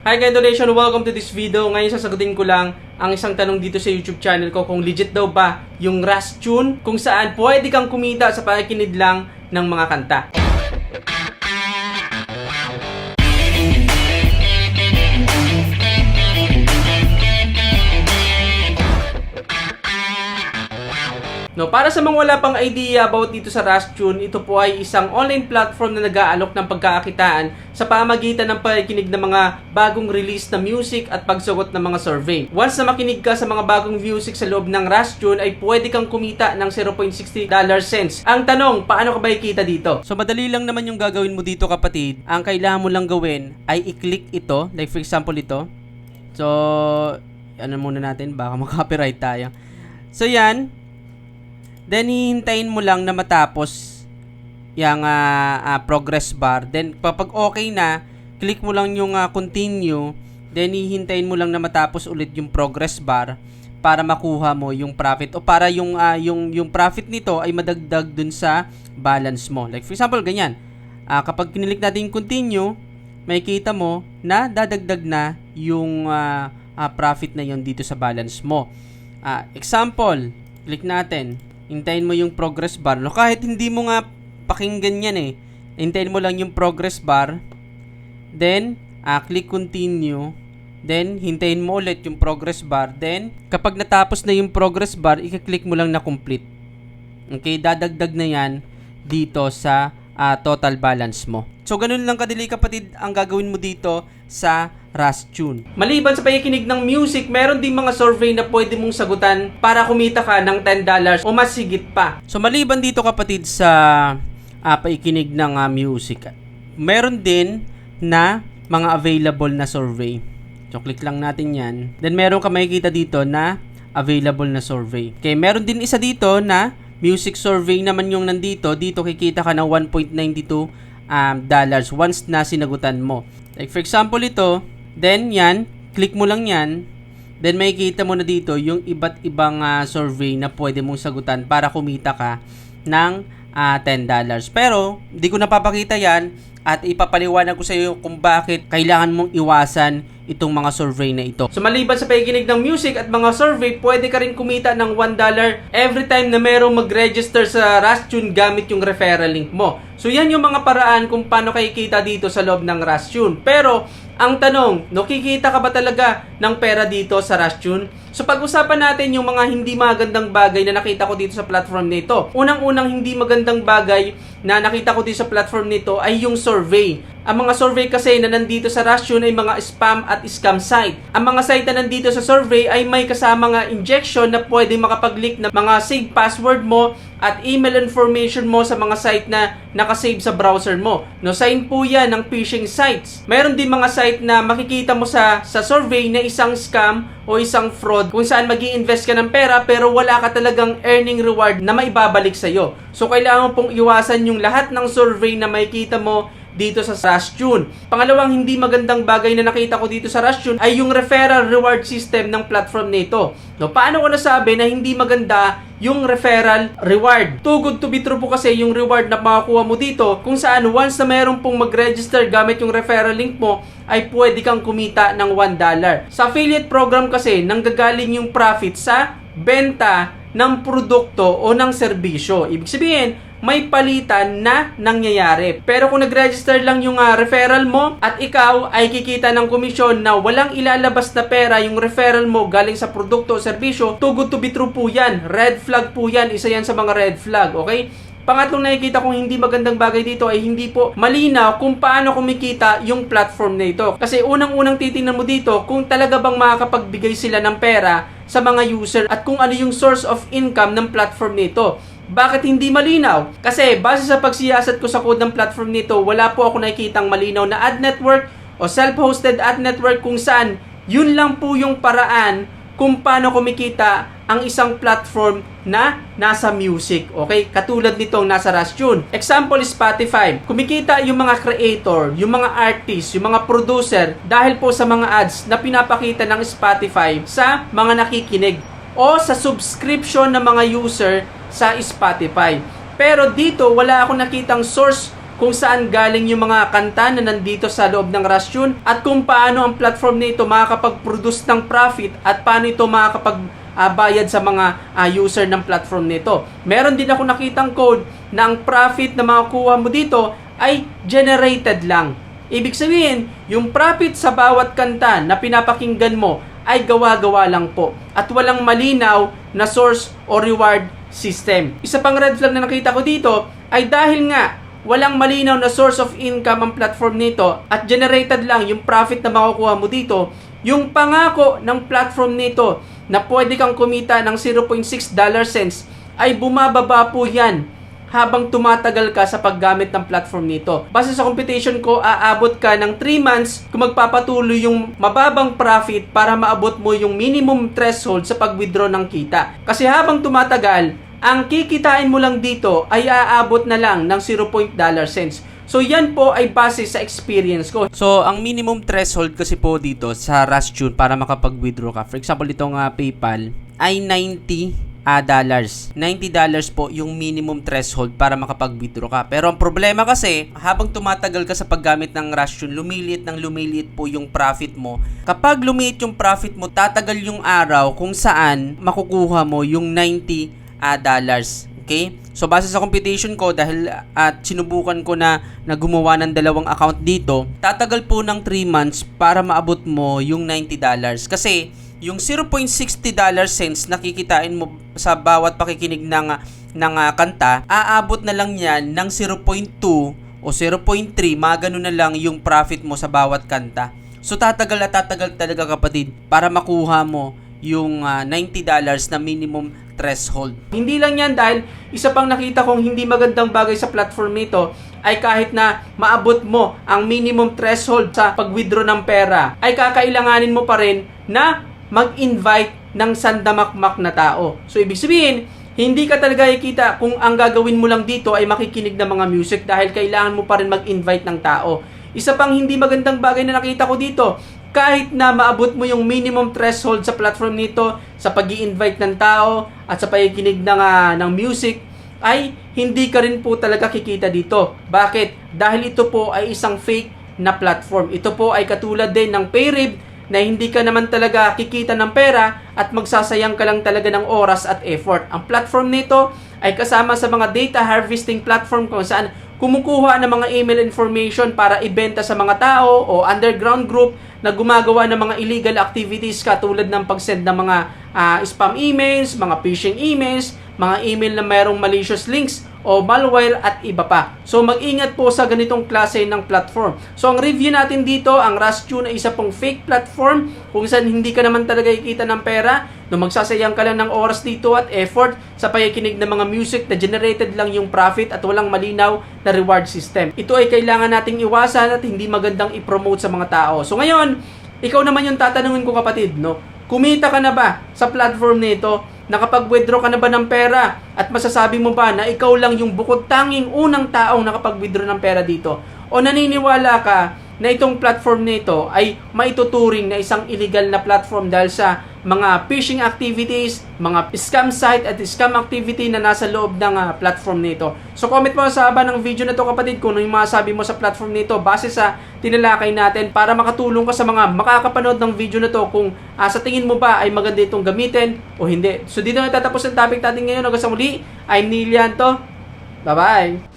Hi guys, donation, welcome to this video. Ngayon sasagutin ko lang ang isang tanong dito sa YouTube channel ko kung legit daw ba yung Rust Tune kung saan pwede kang kumita sa pakikinig lang ng mga kanta. No, para sa mga wala pang idea about dito sa Rust Tune, ito po ay isang online platform na nag-aalok ng pagkakakitaan sa pamamagitan ng pakikinig ng mga bagong release na music at pagsagot ng mga survey. Once na makinig ka sa mga bagong music sa loob ng Rust Tune, ay pwede kang kumita ng $0.60 cents. Ang tanong, paano ka ba ikita dito? So madali lang naman yung gagawin mo dito, kapatid. Ang kailangan mo lang gawin ay i-click ito, like for example ito. So, ano muna natin, baka mag-copyright tayo. So yan. Then, hihintayin mo lang na matapos yung progress bar. Then, kapag okay na, click mo lang yung continue. Then, hihintayin mo lang na matapos ulit yung progress bar para makuha mo yung profit. O para yung profit nito ay madagdag dun sa balance mo. Like, for example, ganyan. Kapag kinilik natin yung continue, makikita mo na dadagdag na yung profit na yon dito sa balance mo. Example, click natin. Hintayin mo yung progress bar. No, kahit hindi mo nga pakinggan yan eh. Hintayin mo lang yung progress bar. Then, click continue. Then, hintayin mo ulit yung progress bar. Then, kapag natapos na yung progress bar, i-click mo lang na complete. Okay, dadagdag na yan dito sa total balance mo. So, ganun lang kadali, kapatid, ang gagawin mo dito sa Rust Tune. Maliban sa pakikinig ng music, meron din mga survey na pwede mong sagutan para kumita ka ng $10 o mas higit pa. So, maliban dito, kapatid, sa pakikinig ng music, meron din na mga available na survey. So, click lang natin yan. Then, meron ka makikita dito na available na survey. Okay, meron din isa dito na music survey naman yung nandito. Dito kikita ka ng $1.92 once na sinagutan mo. Like for example ito, then yan, click mo lang yan, then makikita mo na dito yung iba't ibang survey na pwede mong sagutan para kumita ka ng $10. Pero, hindi ko napapakita yan at ipapaliwanag ko sa iyo kung bakit kailangan mong iwasan itong mga survey na ito. So maliban sa pakikinig ng music at mga survey, pwede ka rin kumita ng $1 every time na merong mag-register sa Rust Tune gamit yung referral link mo. So yan yung mga paraan kung paano kikita dito sa loob ng Rust Tune. Pero ang tanong, kikita ka ba talaga ng pera dito sa Rust Tune? So pag-usapan natin yung mga hindi magandang bagay na nakita ko dito sa platform nito. Unang-unang hindi magandang bagay na nakita ko dito sa platform nito ay yung survey. Ang mga survey kasi na nandito sa Rust Tune ay mga spam at scam site. Ang mga site na nandito sa survey ay may kasama nga injection na pwede makapag-leak ng mga save password mo at email information mo sa mga site na nakasave sa browser mo. No, sign po yan ng phishing sites. Mayroon din mga site na makikita mo sa survey na isang scam o isang fraud kung saan mag-i-invest ka ng pera pero wala ka talagang earning reward na maibabalik sa'yo. So kailangan mo pong iwasan yung lahat ng survey na makikita mo dito sa Rust Tune. Pangalawang hindi magandang bagay na nakita ko dito sa Rust Tune ay yung referral reward system ng platform nito. No, paano ko nasabi na hindi maganda yung referral reward? Too good to be true po kasi yung reward na makakuha mo dito kung saan once na mayroon pong mag-register gamit yung referral link mo ay pwede kang kumita ng $1. Sa affiliate program kasi nanggagaling yung profit sa benta ng produkto o ng serbisyo. Ibig sabihin, may palitan na nangyayari. Pero kung nag-register lang yung referral mo at ikaw ay kikita ng komisyon na walang ilalabas na pera yung referral mo galing sa produkto o serbisyo, too good to be true po yan. Red flag po yan. Isa yan sa mga red flag. Okay? Pangatlong nakikita kong hindi magandang bagay dito ay hindi po malinaw kung paano kumikita yung platform na ito. Kasi unang-unang titingnan mo dito kung talaga bang makakapagbigay sila ng pera sa mga user at kung ano yung source of income ng platform nito. Bakit hindi malinaw? Kasi base sa pagsiyasat ko sa code ng platform nito, wala po ako nakikitang malinaw na ad network o self-hosted ad network kung saan yun lang po yung paraan kung paano kumikita ang isang platform na nasa music. Okay? Katulad nitong nasa Rust Tune. Example, Spotify. Kumikita yung mga creator, yung mga artist, yung mga producer dahil po sa mga ads na pinapakita ng Spotify sa mga nakikinig o sa subscription ng mga user sa Spotify. Pero dito, wala akong nakitang source kung saan galing yung mga kanta na nandito sa loob ng Rustune at kung paano ang platform nito makakapag-produce ng profit at paano ito makakapag-bayad sa mga user ng platform nito. Meron din ako nakitang code na ang profit na makukuha mo dito ay generated lang. Ibig sabihin, yung profit sa bawat kanta na pinapakinggan mo ay gawa-gawa lang po at walang malinaw na source o reward system. Isa pang red flag na nakita ko dito ay dahil nga walang malinaw na source of income ang platform nito at generated lang yung profit na makukuha mo dito, yung pangako ng platform nito na pwede kang kumita ng 0.6 cents ay bumababa po yan habang tumatagal ka sa paggamit ng platform nito. Base sa computation ko, aabot ka ng 3 months kung magpapatuloy yung mababang profit para maabot mo yung minimum threshold sa pag-withdraw ng kita. Kasi habang tumatagal, ang kikitain mo lang dito ay aabot na lang ng 0.0 cents. So yan po ay base sa experience ko. So ang minimum threshold kasi po dito sa Rustune para makapag-withdraw ka, for example itong PayPal ay $90. $90 po yung minimum threshold para makapag-withdraw ka. Pero ang problema kasi, habang tumatagal ka sa paggamit ng Rustune, lumiliit po yung profit mo. Kapag lumiit yung profit mo, tatagal yung araw kung saan makukuha mo yung $90. Okay? So base sa computation ko, dahil at sinubukan ko na gumawa ng dalawang account dito, tatagal po ng 3 months para maabot mo yung $90. Kasi yung 0.60 cents na kikitain mo sa bawat pakikinig ng kanta, aabot na lang yan ng 0.2 o 0.3, mga ganun na lang yung profit mo sa bawat kanta. So tatagal at tatagal talaga kapatid para makuha mo yung $90 na minimum threshold. Hindi lang yan, dahil isa pang nakita kong hindi magandang bagay sa platform nito ay kahit na maabot mo ang minimum threshold sa pag-withdraw ng pera, ay kakailanganin mo pa rin na mag-invite ng sandamakmak na tao. So ibig sabihin, hindi ka talaga ikita kung ang gagawin mo lang dito ay makikinig ng mga music, dahil kailangan mo pa rin mag-invite ng tao. Isa pang hindi magandang bagay na nakita ko dito, kahit na maabot mo yung minimum threshold sa platform nito sa pag-i-invite ng tao at sa pakikinig ng music, ay hindi ka rin po talaga kikita dito. Bakit? Dahil ito po ay isang fake na platform. Ito po ay katulad din ng Payrib na hindi ka naman talaga kikita ng pera at magsasayang ka lang talaga ng oras at effort. Ang platform nito ay kasama sa mga data harvesting platform kung saan kumukuha ng mga email information para ibenta sa mga tao o underground group na gumagawa ng mga illegal activities katulad ng pag-send ng mga spam emails, mga phishing emails, mga email na mayroong malicious links o malware at iba pa. So mag-ingat po sa ganitong klase ng platform. So ang review natin dito, ang Rustune ay isa pong fake platform kung saan hindi ka naman talaga ikita ng pera, no magsasayang ka lang ng oras dito at effort sa pakikinig ng mga music na generated lang yung profit at walang malinaw na reward system. Ito ay kailangan nating iwasan at hindi magandang i-promote sa mga tao. So ngayon, ikaw naman yung tatanungin ko kapatid, no? Kumita ka na ba sa platform nito? Nakapag-withdraw ka na ba ng pera? At masasabi mo ba na ikaw lang yung bukod tanging unang taong nakapag-withdraw ng pera dito? O naniniwala ka na itong platform nito ay maituturing na isang illegal na platform dahil sa mga phishing activities, mga scam site at scam activity na nasa loob ng platform nito. So comment mo sa haba ng video na to kapatid kung ano yung masasabi mo sa platform nito base sa tinalakay natin para makatulong ka sa mga makakapanood ng video na to kung sa tingin mo ba ay maganda itong gamitin o hindi. So dito na tatapos ang topic natin ngayon. Hanggang sa muli, I'm Nilianto. Bye-bye!